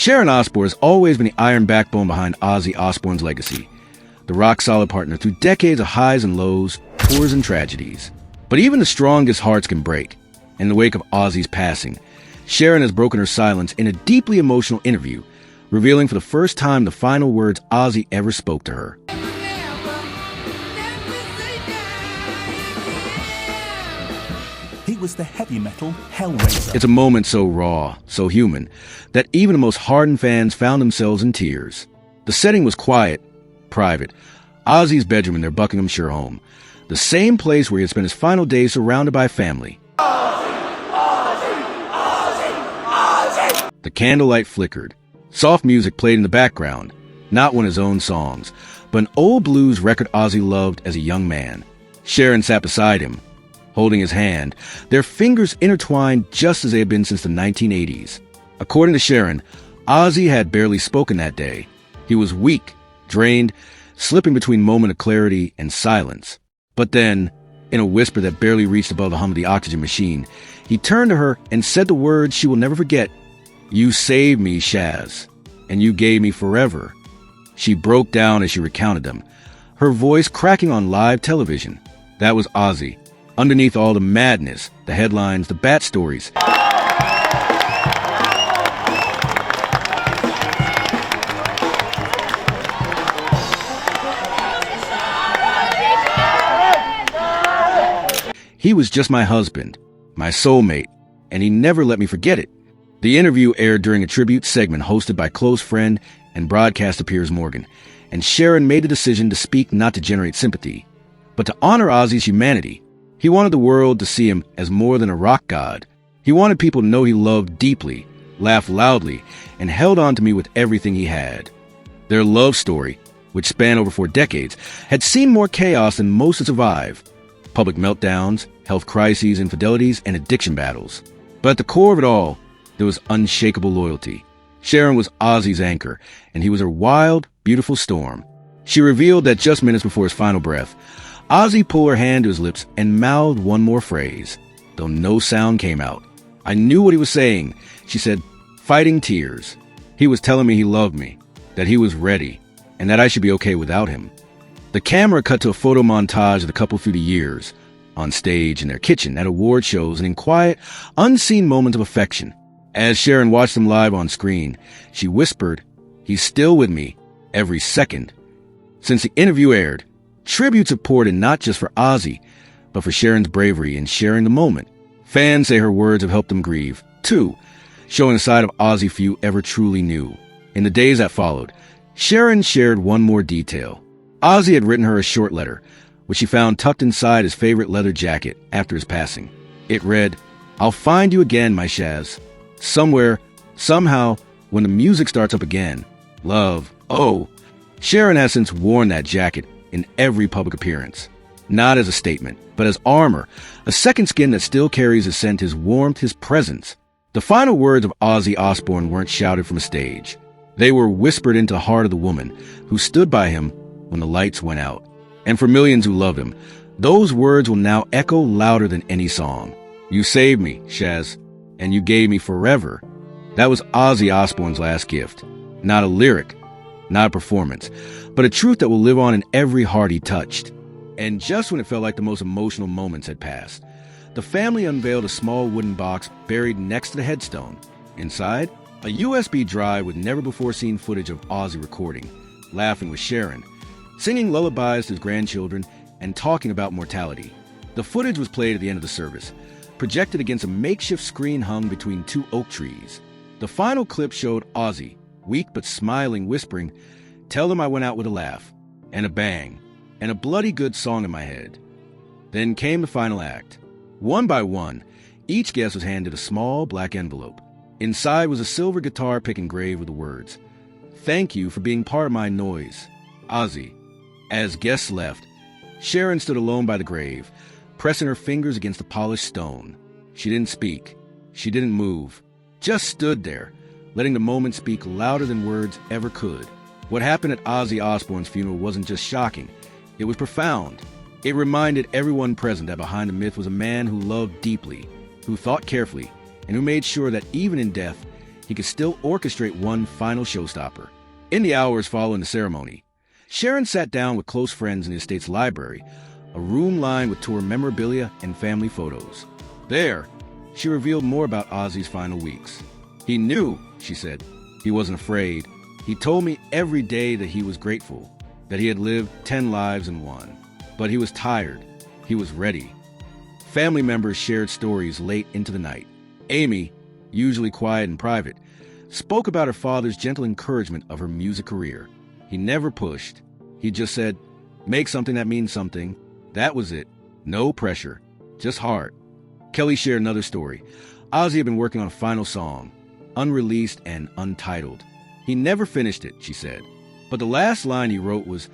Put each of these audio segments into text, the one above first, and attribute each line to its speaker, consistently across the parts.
Speaker 1: Sharon Osbourne has always been the iron backbone behind Ozzy Osbourne's legacy, the rock-solid partner through decades of highs and lows, tours and tragedies. But even the strongest hearts can break. In the wake of Ozzy's passing, Sharon has broken her silence in a deeply emotional interview, revealing for the first time the final words Ozzy ever spoke to her.
Speaker 2: He was the heavy metal hellraiser.
Speaker 1: It's a moment so raw, so human, that even the most hardened fans found themselves in tears. The setting was quiet, private. Ozzy's bedroom in their Buckinghamshire home, the same place where he had spent his final days surrounded by family. Ozzy! The candlelight flickered. Soft music played in the background, not one of his own songs, but an old blues record Ozzy loved as a young man. Sharon sat beside him, holding his hand, their fingers intertwined just as they had been since the 1980s. According to Sharon, Ozzy had barely spoken that day. He was weak, drained, slipping between moment of clarity and silence. But then, in a whisper that barely reached above the hum of the oxygen machine, he turned to her and said the words she will never forget. "You saved me, Shaz, and you gave me forever." She broke down as she recounted them, her voice cracking on live television. That was Ozzy. Underneath all the madness, the headlines, the bat stories. He was just my husband, my soulmate, and he never let me forget it. The interview aired during a tribute segment hosted by close friend and broadcaster Piers Morgan, and Sharon made the decision to speak not to generate sympathy, but to honor Ozzy's humanity. He wanted the world to see him as more than a rock god. He wanted people to know he loved deeply, laughed loudly, and held on to me with everything he had. Their love story, which spanned over 4 decades, had seen more chaos than most to survive. Public meltdowns, health crises, infidelities, and addiction battles. But at the core of it all, there was unshakable loyalty. Sharon was Ozzy's anchor, and he was her wild, beautiful storm. She revealed that just minutes before his final breath, Ozzy pulled her hand to his lips and mouthed one more phrase, though no sound came out. I knew what he was saying. She said, fighting tears. He was telling me he loved me, that he was ready, and that I should be okay without him. The camera cut to a photo montage of the couple through the years, on stage, in their kitchen, at award shows, and in quiet, unseen moments of affection. As Sharon watched them live on screen, she whispered, "He's still with me, every second." Since the interview aired, tributes have poured in not just for Ozzy, but for Sharon's bravery in sharing the moment. Fans say her words have helped them grieve, too, showing a side of Ozzy few ever truly knew. In the days that followed, Sharon shared one more detail. Ozzy had written her a short letter, which she found tucked inside his favorite leather jacket after his passing. It read, "I'll find you again, my Shaz. Somewhere, somehow, when the music starts up again. Love." Oh, Sharon has since worn that jacket in every public appearance. Not as a statement, but as armor, a second skin that still carries his scent, his warmth, his presence. The final words of Ozzy Osbourne weren't shouted from a stage. They were whispered into the heart of the woman who stood by him when the lights went out. And for millions who love him, those words will now echo louder than any song. "You saved me, Shaz, and you gave me forever." That was Ozzy Osbourne's last gift. Not a lyric, not a performance, but a truth that will live on in every heart he touched. And just when it felt like the most emotional moments had passed, the family unveiled a small wooden box buried next to the headstone. Inside, a USB drive with never-before-seen footage of Ozzy recording, laughing with Sharon, singing lullabies to his grandchildren, and talking about mortality. The footage was played at the end of the service, projected against a makeshift screen hung between 2 oak trees. The final clip showed Ozzy, weak but smiling, whispering, "Tell them I went out with a laugh," and a bang, and a bloody good song in my head. Then came the final act. One by one, each guest was handed a small black envelope. Inside was a silver guitar pick engraved with the words, "Thank you for being part of my noise, Ozzy." As guests left, Sharon stood alone by the grave, pressing her fingers against the polished stone. She didn't speak. She didn't move. Just stood there, letting the moment speak louder than words ever could. What happened at Ozzy Osbourne's funeral wasn't just shocking. It was profound. It reminded everyone present that behind the myth was a man who loved deeply, who thought carefully, and who made sure that even in death, he could still orchestrate one final showstopper. In the hours following the ceremony, Sharon sat down with close friends in the estate's library, a room lined with tour memorabilia and family photos. There, she revealed more about Ozzy's final weeks. "He knew," she said. "He wasn't afraid. He told me every day that he was grateful, that he had lived 10 lives in one. But he was tired. He was ready." Family members shared stories late into the night. Amy, usually quiet and private, spoke about her father's gentle encouragement of her music career. He never pushed. He just said, "Make something that means something." That was it. No pressure. Just heart. Kelly shared another story. Ozzy had been working on a final song, unreleased and untitled. He never finished it, she said. But the last line he wrote was,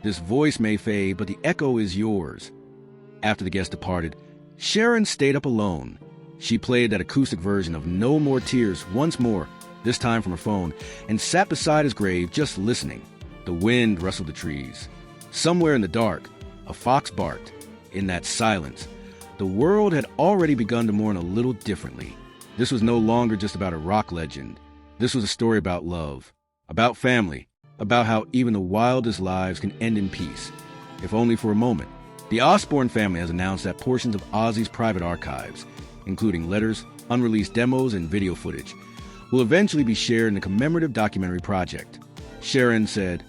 Speaker 1: "This voice may fade, but the echo is yours." After the guest departed, Sharon stayed up alone. She played that acoustic version of No More Tears once more, this time from her phone, and sat beside his grave just listening. The wind rustled the trees. Somewhere in the dark, a fox barked. In that silence, the world had already begun to mourn a little differently. This was no longer just about a rock legend. This was a story about love, about family, about how even the wildest lives can end in peace, if only for a moment. The Osbourne family has announced that portions of Ozzy's private archives, including letters, unreleased demos, and video footage, will eventually be shared in a commemorative documentary project. Sharon said,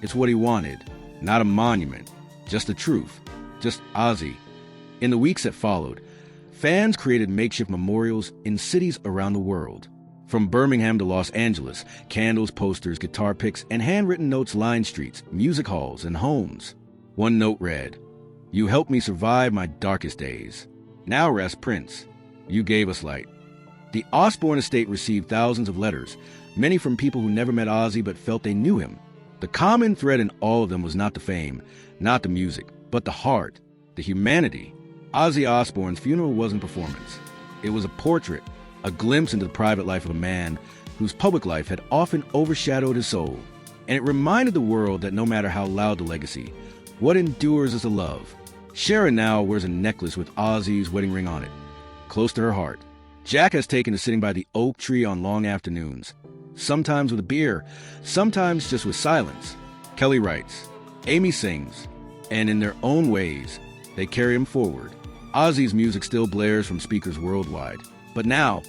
Speaker 1: "It's what he wanted, not a monument, just the truth, just Ozzy." In the weeks that followed, fans created makeshift memorials in cities around the world. From Birmingham to Los Angeles, candles, posters, guitar picks, and handwritten notes lined streets, music halls, and homes. One note read, "You helped me survive my darkest days. Now rest Prince. You gave us light." The Osbourne estate received thousands of letters, many from people who never met Ozzy but felt they knew him. The common thread in all of them was not the fame, not the music, but the heart, the humanity. Ozzy Osbourne's funeral wasn't a performance. It was a portrait, a glimpse into the private life of a man whose public life had often overshadowed his soul. And it reminded the world that no matter how loud the legacy, what endures is the love. Sharon now wears a necklace with Ozzy's wedding ring on it, close to her heart. Jack has taken to sitting by the oak tree on long afternoons, sometimes with a beer, sometimes just with silence. Kelly writes, Amy sings, and in their own ways, they carry him forward. Ozzy's music still blares from speakers worldwide, but now,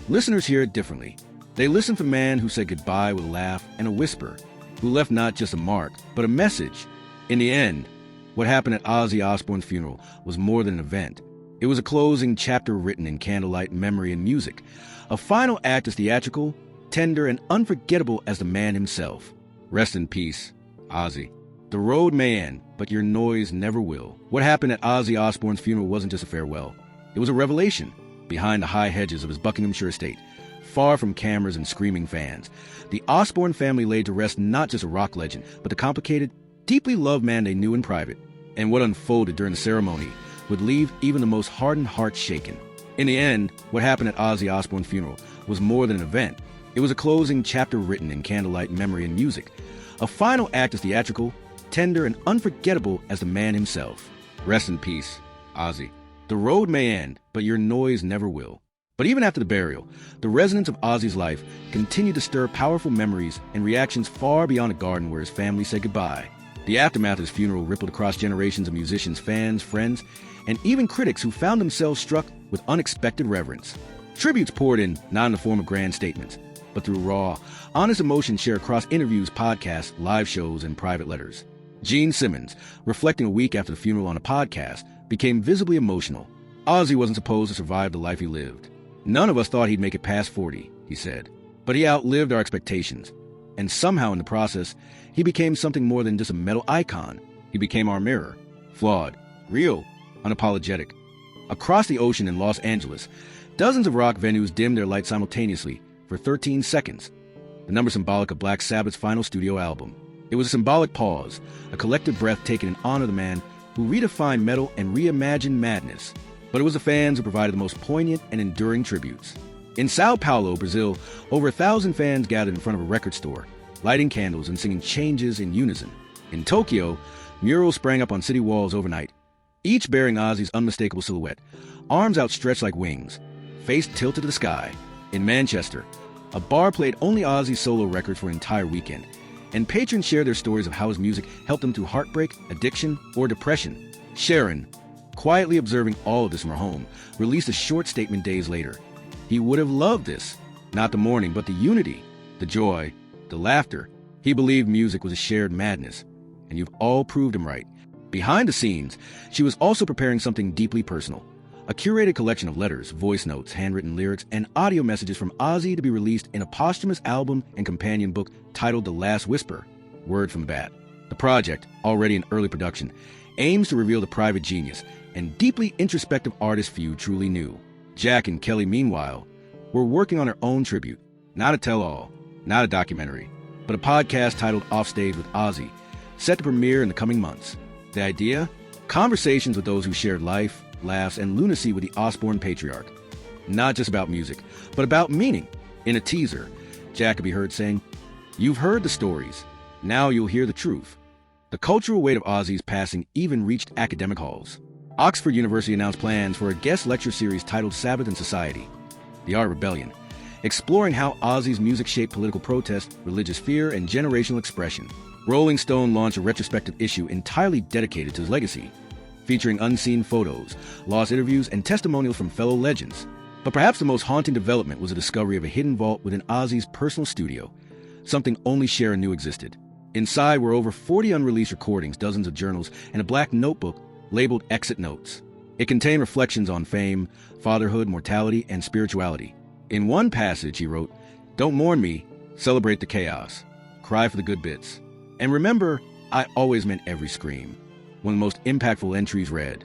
Speaker 1: listeners hear it differently. They listen for a man who said goodbye with a laugh and a whisper, who left not just a mark, but a message. In the end, what happened at Ozzy Osbourne's funeral was more than an event. It was a closing chapter written in candlelight, memory, and music. A final act as theatrical, tender, and unforgettable as the man himself. Rest in peace, Ozzy. The road may end, but your noise never will. What happened at Ozzy Osbourne's funeral wasn't just a farewell. It was a revelation. Behind the high hedges of his Buckinghamshire estate, far from cameras and screaming fans, the Osbourne family laid to rest not just a rock legend, but the complicated, deeply loved man they knew in private. And what unfolded during the ceremony would leave even the most hardened heart shaken. In the end, what happened at Ozzy Osbourne's funeral was more than an event. It was a closing chapter written in candlelight, memory, and music. A final act as theatrical, tender, and unforgettable as the man himself. Rest in peace, Ozzy. The road may end, but your noise never will. But even after the burial, the resonance of Ozzy's life continued to stir powerful memories and reactions far beyond the garden where his family said goodbye. The aftermath of his funeral rippled across generations of musicians, fans, friends, and even critics who found themselves struck with unexpected reverence. Tributes poured in, not in the form of grand statements, but through raw, honest emotion shared across interviews, podcasts, live shows, and private letters. Gene Simmons, reflecting a week after the funeral on a podcast, became visibly emotional. Ozzy wasn't supposed to survive the life he lived. None of us thought he'd make it past 40, he said. But he outlived our expectations. And somehow in the process, he became something more than just a metal icon. He became our mirror. Flawed, real, unapologetic. Across the ocean in Los Angeles, dozens of rock venues dimmed their lights simultaneously for 13 seconds. The number symbolic of Black Sabbath's final studio album. It was a symbolic pause, a collective breath taken in honor of the man who redefined metal and reimagined madness. But it was the fans who provided the most poignant and enduring tributes. In Sao Paulo, Brazil, over 1,000 fans gathered in front of a record store, lighting candles and singing Changes in unison. In Tokyo, murals sprang up on city walls overnight, each bearing Ozzy's unmistakable silhouette, arms outstretched like wings, face tilted to the sky. In Manchester, A bar played only Ozzy's solo records for an entire weekend, and patrons shared their stories of how his music helped them through heartbreak, addiction, or depression. Sharon, quietly observing all of this from her home, released a short statement days later. He would have loved this. Not the mourning, but the unity, the joy, the laughter. He believed music was a shared madness, and you've all proved him right. Behind the scenes, she was also preparing something deeply personal. A curated collection of letters, voice notes, handwritten lyrics, and audio messages from Ozzy to be released in a posthumous album and companion book titled The Last Whisper, Word from Bat. The project, already in early production, aims to reveal the private genius and deeply introspective artist few truly knew. Jack and Kelly, meanwhile, were working on their own tribute, not a tell-all, not a documentary, but a podcast titled Offstage with Ozzy, set to premiere in the coming months. The idea? Conversations with those who shared life, laughs, and lunacy with the Osbourne patriarch. Not just about music, but about meaning. In a teaser, Jack could be heard saying, "You've heard the stories. Now you'll hear the truth." The cultural weight of Ozzy's passing even reached academic halls. Oxford University announced plans for a guest lecture series titled Sabbath and Society, The Art of Rebellion, exploring how Ozzy's music shaped political protest, religious fear, and generational expression. Rolling Stone launched a retrospective issue entirely dedicated to his legacy, featuring unseen photos, lost interviews, and testimonials from fellow legends. But perhaps the most haunting development was the discovery of a hidden vault within Ozzy's personal studio, something only Sharon knew existed. Inside were over 40 unreleased recordings, dozens of journals, and a black notebook labeled Exit Notes. It contained reflections on fame, fatherhood, mortality, and spirituality. In one passage, he wrote, "Don't mourn me, celebrate the chaos, cry for the good bits. And remember, I always meant every scream." One of the most impactful entries read,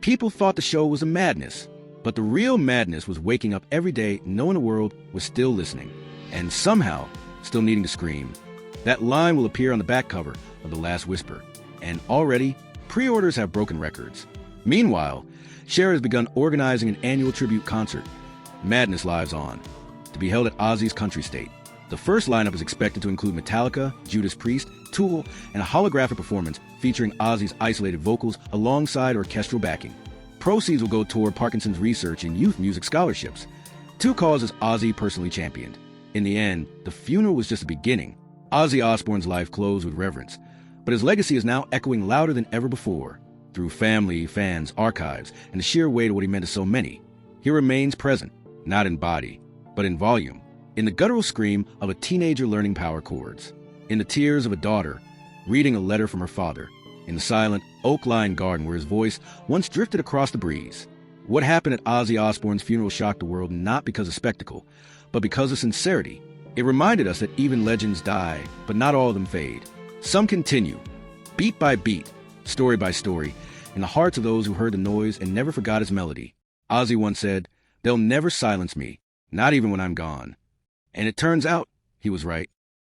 Speaker 1: "People thought the show was a madness, but the real madness was waking up every day knowing the world was still listening, and somehow still needing to scream." That line will appear on the back cover of The Last Whisper, and already, pre-orders have broken records. Meanwhile, Cher has begun organizing an annual tribute concert, Madness Lives On, to be held at Ozzy's Country State. The first lineup is expected to include Metallica, Judas Priest, Tool, and a holographic performance featuring Ozzy's isolated vocals alongside orchestral backing. Proceeds will go toward Parkinson's research and youth music scholarships, two causes Ozzy personally championed. In the end, the funeral was just the beginning. Ozzy Osbourne's life closed with reverence, but his legacy is now echoing louder than ever before. Through family, fans, archives, and the sheer weight of what he meant to so many, he remains present, not in body, but in volume. In the guttural scream of a teenager learning power chords, in the tears of a daughter reading a letter from her father, in the silent, oak-lined garden where his voice once drifted across the breeze. What happened at Ozzy Osbourne's funeral shocked the world not because of spectacle, but because of sincerity. It reminded us that even legends die, but not all of them fade. Some continue, beat by beat, story by story, in the hearts of those who heard the noise and never forgot his melody. Ozzy once said, "They'll never silence me, not even when I'm gone." And it turns out he was right.